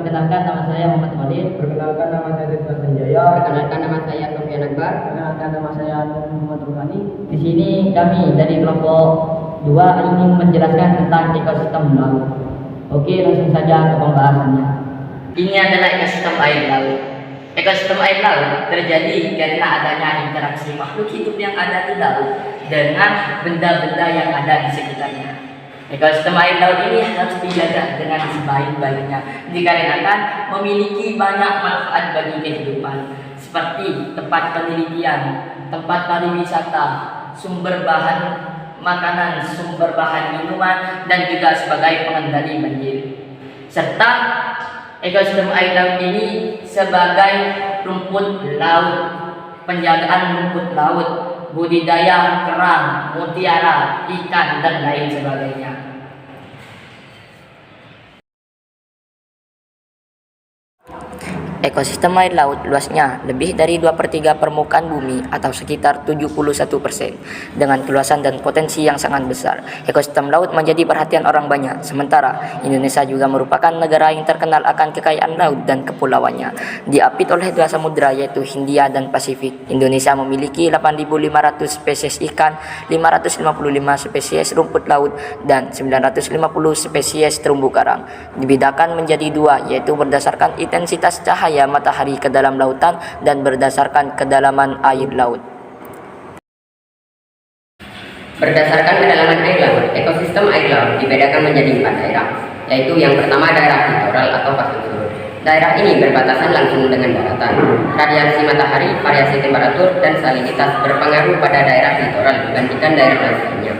Perkenalkan, nama saya Muhammad Walid. Perkenalkan, nama saya Ridwan Sanjaya. Perkenalkan, nama saya Sofyan Akbar. Perkenalkan, nama saya Muhammad Ruhani. Di sini kami dari kelompok 2 ingin menjelaskan tentang ekosistem laut. Oke, langsung saja ke pembahasannya. Ini adalah ekosistem air laut. Ekosistem air laut terjadi karena adanya interaksi makhluk hidup yang ada di laut dengan benda-benda yang ada di sekitarnya. Ekosistem air laut ini harus dijaga dengan sebaik-baiknya dikarenakan memiliki banyak manfaat bagi kehidupan seperti tempat penelitian, tempat pariwisata, sumber bahan makanan, sumber bahan minuman, dan juga sebagai pengendali banjir. Serta ekosistem air laut ini sebagai rumput laut, penjagaan rumput laut, budidaya kerang, mutiara, ikan, dan lain sebagainya. Ekosistem air laut luasnya lebih dari 2/3 permukaan bumi atau sekitar 71% dengan keluasan dan potensi yang sangat besar. Ekosistem laut menjadi perhatian orang banyak, sementara Indonesia juga merupakan negara yang terkenal akan kekayaan laut dan kepulauannya. Diapit oleh dua samudera yaitu Hindia dan Pasifik. Indonesia memiliki 8.500 spesies ikan, 555 spesies rumput laut, dan 950 spesies terumbu karang. Dibedakan menjadi dua, yaitu berdasarkan intensitas cahaya matahari ke dalam lautan dan berdasarkan kedalaman air laut. Berdasarkan kedalaman air laut, ekosistem air laut dibedakan menjadi 4 daerah, yaitu yang pertama daerah litoral atau pasang surut. Daerah ini berbatasan langsung dengan daratan. Radiasi matahari, variasi temperatur, dan salinitas berpengaruh pada daerah litoral dibandingkan daerah lainnya.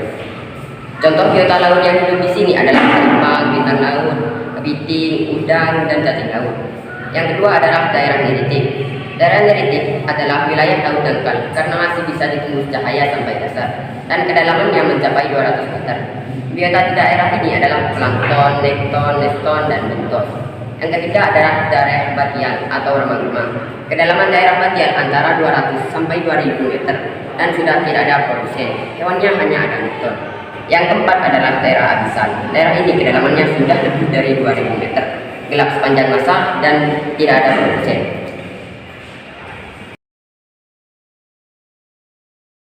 Contoh biota laut yang hidup di sini adalah karpa, bintang laut, kepiting, udang, dan cacing laut. Yang kedua adalah daerah neritik. Daerah neritik adalah wilayah laut dangkal karena masih bisa ditembus cahaya sampai dasar dan kedalamannya mencapai 200 meter. Biota di daerah ini adalah plankton, nekton, dan bentos. Yang ketiga adalah daerah batian atau remang-remang. Kedalaman daerah batian antara 200 sampai 2000 meter dan sudah tidak ada produsen. Hewannya hanya ada nekton. Yang keempat adalah daerah abisan. Daerah ini kedalamannya sudah lebih dari 2000 meter. Gelap sepanjang masa dan tidak ada produsen.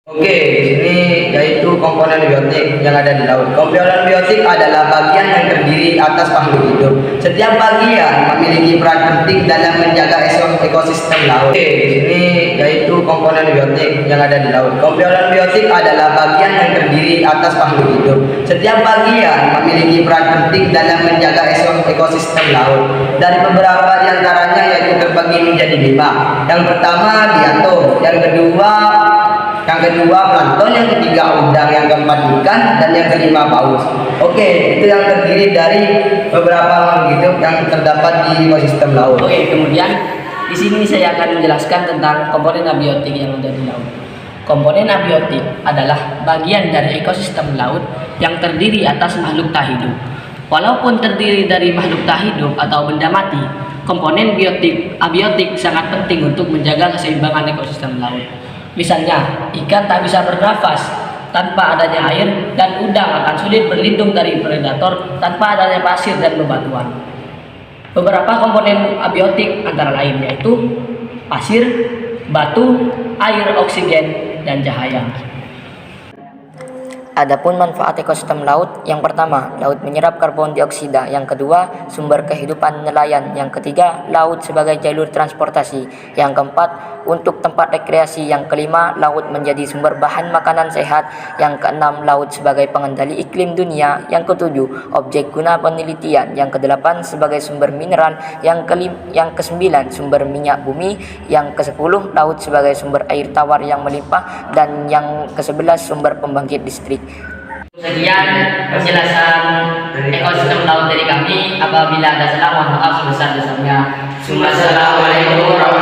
Oke, di sini yaitu komponen biotik yang ada di laut. Komponen biotik adalah bagian yang terdiri atas makhluk hidup. Setiap bagian memiliki peran penting dalam menjaga ekosistem laut. Oke, di sini yaitu komponen biotik yang ada di laut. Komponen biotik adalah bagian yang terdiri atas makhluk hidup. Setiap bagian memiliki peran penting dalam menjaga ekosistem laut. Dari beberapa di antaranya yaitu terbagi menjadi 5. Yang pertama diatom, yang kedua plankton, yang ketiga udang, yang keempat ikan, dan yang kelima paus. Oke, itu yang terdiri dari beberapa makhluk hidup yang terdapat di ekosistem laut. Oke, kemudian di sini saya akan menjelaskan tentang komponen abiotik yang ada di laut. Komponen abiotik adalah bagian dari ekosistem laut yang terdiri atas makhluk tak hidup. Walaupun terdiri dari makhluk tak hidup atau benda mati, komponen abiotik sangat penting untuk menjaga keseimbangan ekosistem laut. Misalnya, ikan tak bisa bernafas tanpa adanya air, dan udang akan sulit berlindung dari predator tanpa adanya pasir dan bebatuan. Beberapa komponen abiotik antara lain yaitu pasir, batu, air, oksigen, dan cahaya. Adapun manfaat ekosistem laut, yang pertama, laut menyerap karbon dioksida, yang kedua, sumber kehidupan nelayan, yang ketiga, laut sebagai jalur transportasi, yang keempat, untuk tempat rekreasi, yang kelima, laut menjadi sumber bahan makanan sehat, yang keenam, laut sebagai pengendali iklim dunia, yang ketujuh, objek guna penelitian, yang kedelapan, sebagai sumber mineral, yang kesembilan, sumber minyak bumi, yang kesepuluh, laut sebagai sumber air tawar yang melimpah, dan yang ke-11, sumber pembangkit listrik. Sekian penjelasan ekosistem laut dari kami. Apabila ada salah, mohon maaf sebesar-besarnya. Wassalamualaikum warahmatullahi wabarakatuh.